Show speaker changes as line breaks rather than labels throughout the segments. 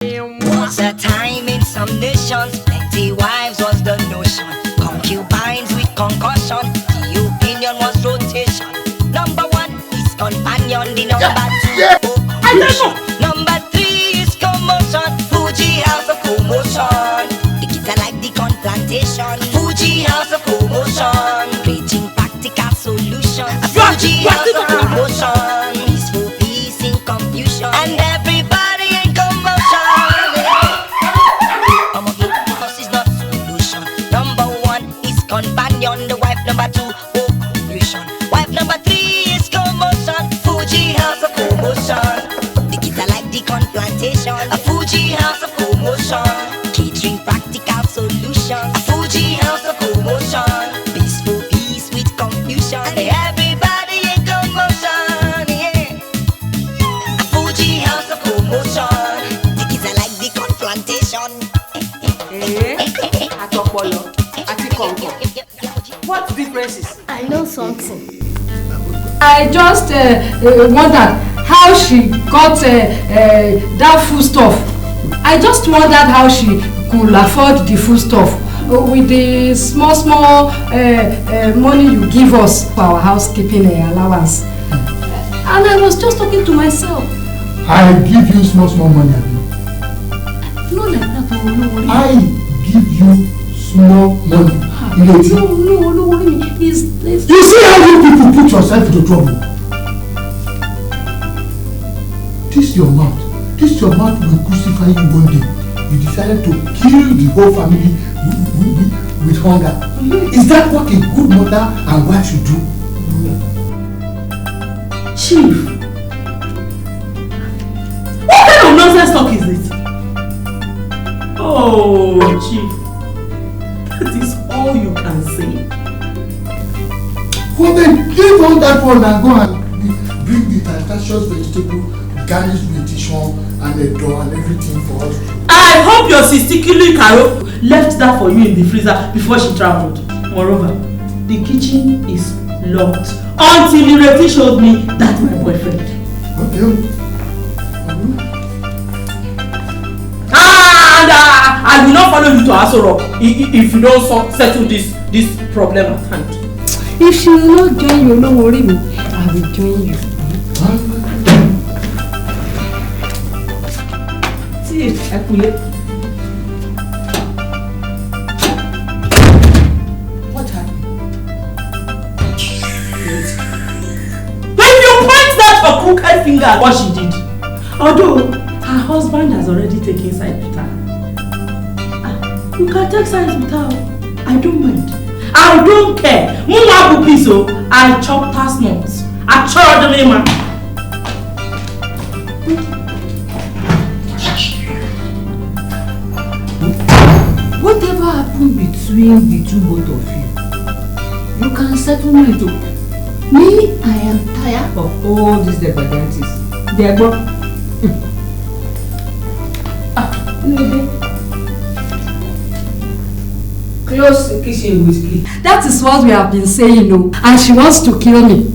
Was a time in some nations, plenty wives was the notion. Concubines with concussion, the opinion was rotation. Number one is companion, the number two occupation. Number three is commotion, Fuji House of commotion. The kids are like the corn plantation, Fuji House of commotion. Preaching practical solutions, Fuji House of commotion. Peaceful peace in confusion, and everybody in commotion. Companion, the wife number two, occupation. Wife number three is commotion, Fuji House of commotion. The kids are like the corn plantation, a Fuji House of commotion. Catering practical solutions, a Fuji House of commotion. Peaceful peace with confusion, everybody in commotion, yeah. A Fuji House of commotion. The kids are like the corn plantation.
What differences?
I know something.
I just wondered how she got that food stuff. I just wondered how she could afford the food stuff with the small money you give us for our housekeeping allowance. And I was just talking to myself.
I give you small money.
No, like that. No.
I give you small money.
No, worry me.
You see how you people put yourself into trouble? This your mouth will crucify you one day. You decided to kill the whole family with hunger. Is that what a good mother and wife should do?
Chief, what kind of nonsense talk is this? Oh, Chief, that is all you can say.
Well then, leave all that one and go and bring the fantastious vegetable garnished with tishon and a dough and everything for us.
I hope your Sisticuli Caro left that for you in the freezer before she traveled. Moreover, the kitchen is locked until Ireti showed me that's my boyfriend.
Okay.
And I will not follow you to Aso Rock if you don't settle this problem at hand.
If she will not join you, no worry me. I will join you.
See, Ekule. What happened? When you point that her crooked finger at what she did, although her husband has already taken sides with her. You can take sides with her. I don't mind. I don't care. Muma Bupiso, I chop past nuts. I chop the name.
Whatever happened between the two both of you, you can settle me too. Me, I am tired of all these dependencies. They are gone. Close the kitchen with key.
That is what we have been saying, no. And she wants to kill me.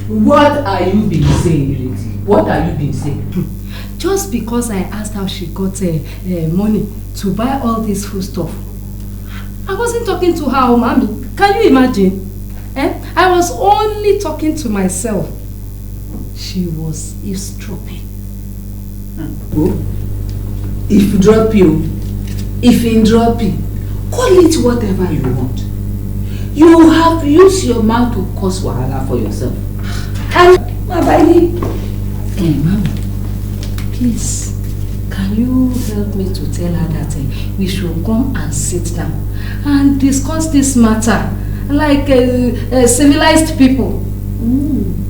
What are you been saying, Ireti? What are you been saying?
Just because I asked how she got money to buy all this food stuff. I wasn't talking to her, mommy. Can you imagine? I was only talking to myself. She was eavesdropping.
Oh, if in dropping, call it whatever you want. You have used your mouth to cause wahala for yourself. And my baby,
Mama, please, can you help me to tell her that we should come and sit down and discuss this matter like civilized people?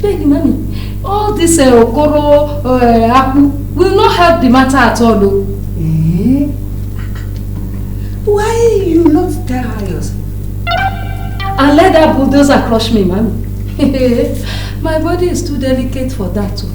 Baby, mommy, all this okoro apu will not help the matter at all.
Why you not tell her yourself?
And let that bulldozer crush me, mommy. My body is too delicate for that too.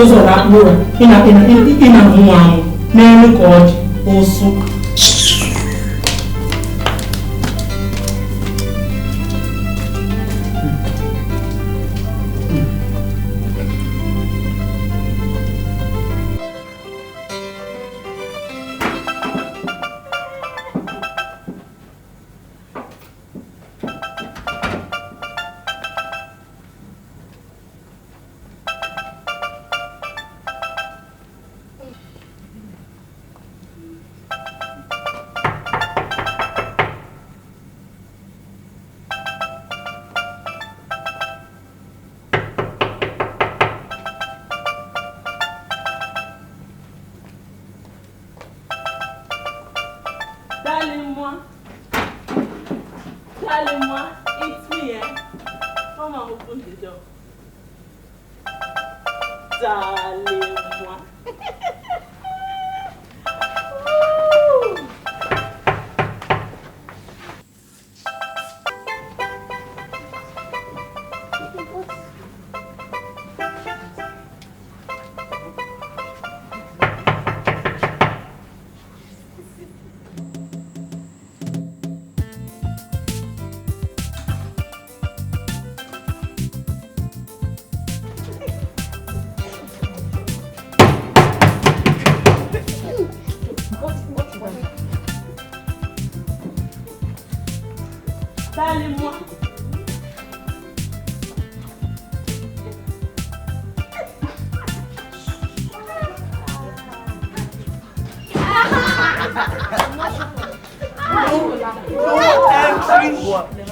ụzọ rapụ ụra ị na-anwụ anwụ n'elu ka ọ dị ụsụ.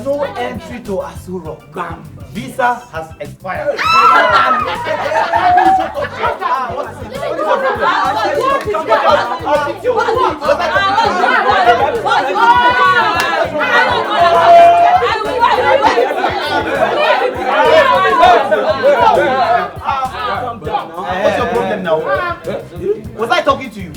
No entry to Asuro. Bam. Visa has expired. What's your problem now? Was I talking to you?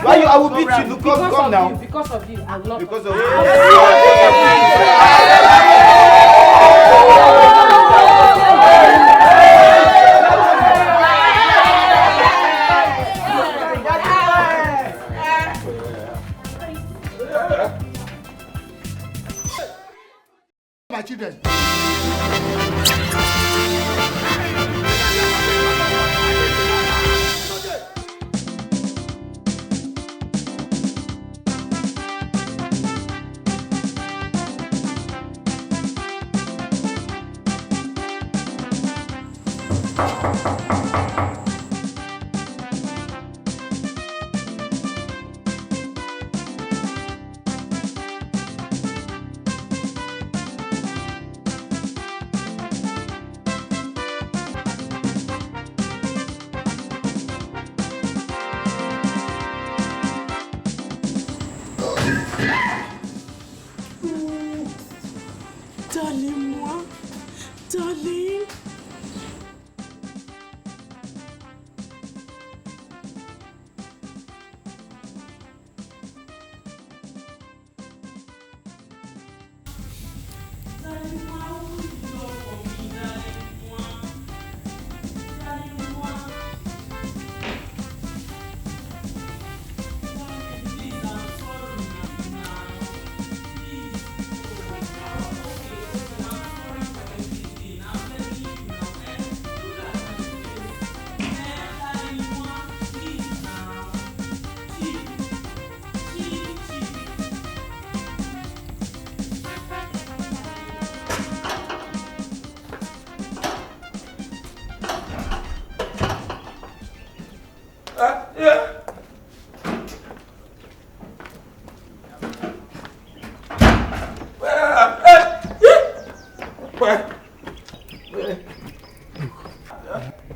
Why you? I will beat you. Come now.
Because of you, I love you.
Because of you.
My children.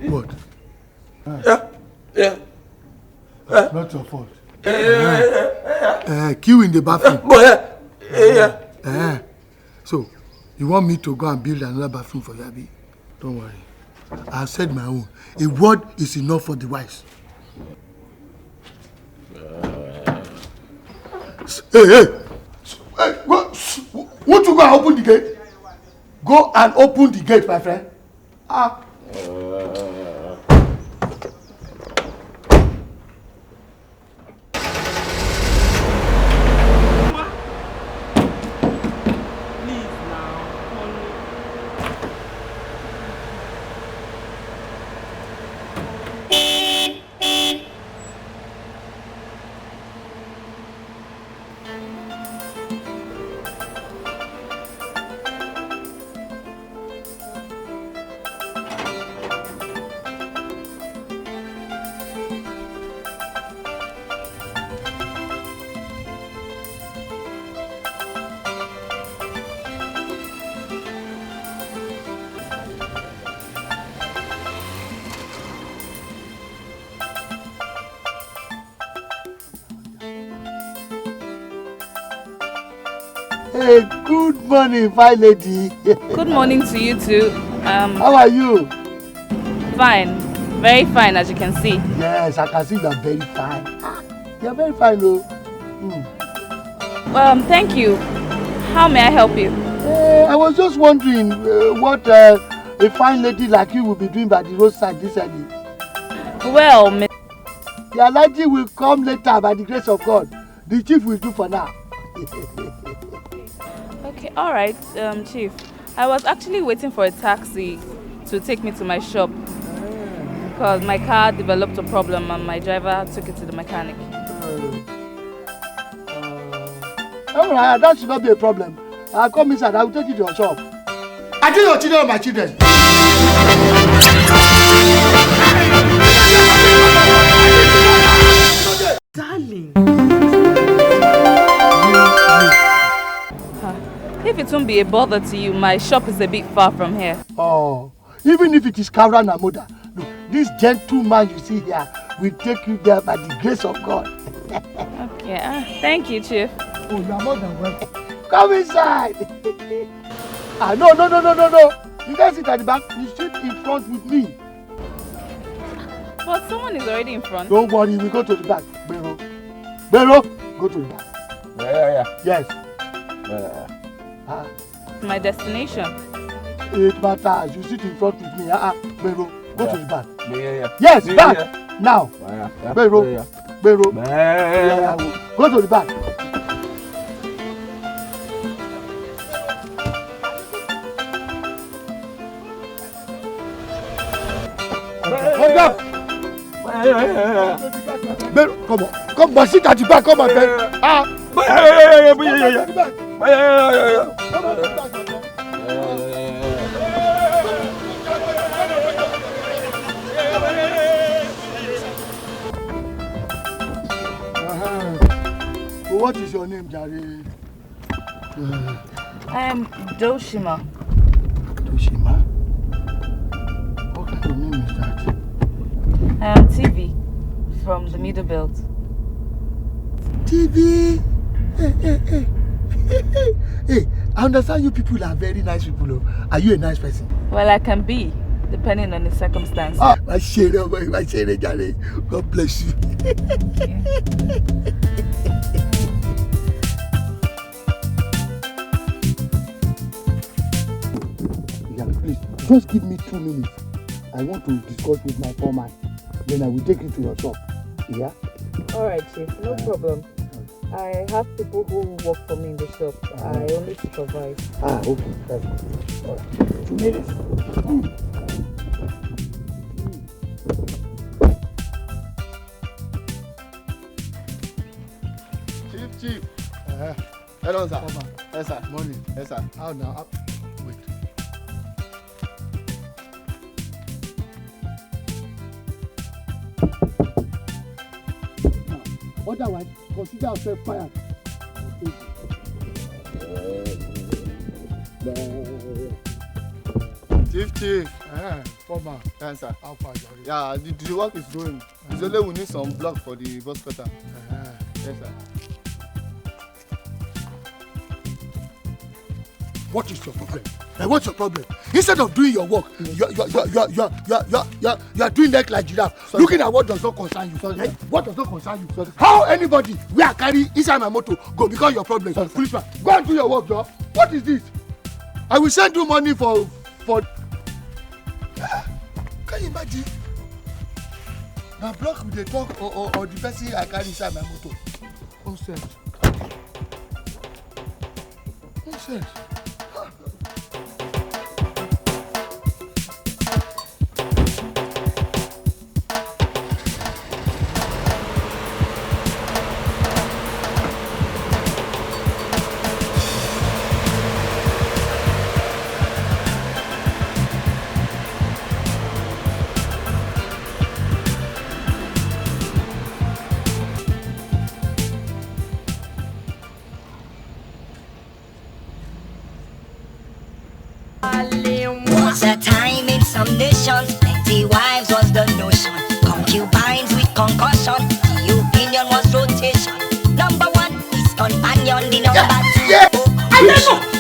What?
Yeah.
Not your fault. Queue in the bathroom.
So, you want me to go and build another bathroom for Yabi? Don't worry. I said my own. A word is enough for the wise. Hey! Won't you go and open the gate? Go and open the gate, my friend. Hey, good morning, fine lady.
Good morning to you too.
How are you?
Fine. Very fine, as you can see.
Yes, I can see you are very fine. You are very fine, though.
Thank you. How may I help you?
I was just wondering what a fine lady like you will be doing by the roadside this early.
Well, Miss...
The allergy will come later by the grace of God. The chief will do for now.
Okay, all right, Chief. I was actually waiting for a taxi to take me to my shop because my car developed a problem and my driver took it to the mechanic.
All right, that should not be a problem. I'll come inside. I will take you to your shop. I think your children are my children.
Darling.
If it won't be a bother to you, my shop is a bit far from here.
Oh, even if it is Kavra Namoda, look, this gentleman you see here will take you there by the grace of God.
Okay, thank you, Chief.
Oh, you are more than welcome. Come inside. No. You guys sit at the back. You sit in front with me.
But someone is already in front.
Don't worry, we go to the back. Bero, go to the back.
Yeah.
Yes.
My destination.
It matters. You sit in front with me. Bero, go to the back.
Yeah.
Yes, back. Now. Bero.
Yeah.
Go to the back. Bero, come on. Come on, sit at the back. Come on, friend. What is your name, Jare?
I'm Doshima.
Doshima? What kind of name is that?
I am TV from the Middle Belt.
TV? Hey, I understand you people are very nice people. Are you a nice person?
Well, I can be, depending on the circumstances.
My share, Jare. God bless you. Please, just give me 2 minutes. I want to discuss with my foreman. Then I will take you to your shop. Yeah?
Alright, Chief, no problem. I have people who work for me in the shop. I only supervise.
Okay. That's good. Alright. 2 minutes.
Chief. Hello, sir. Yes, sir.
Morning.
Yes, sir.
How now? Wait. Now, otherwise, consider yourself fired.
Chief.
Former.
Yes, sir.
How far, Jare?
Yeah, the work is going. It's only we need some block for the bus cutter. Yes, sir.
What is your problem? What's your problem? Instead of doing your work, you're doing that like giraffe. Sorry. Looking at what does not concern you. Sorry. What does not concern you? Sorry. How anybody we are carry inside my motor go because your problem? Sorry. Policeman, go and do your work, job. What is this? I will send you money for. Can you imagine? Now block with the talk or the person I carry inside my motor. Nonsense. Nonsense.
Was a time in some nations, plenty wives was the notion. Concubines with concussion, the opinion was rotation. Number one is companion, the number two.
I don't know.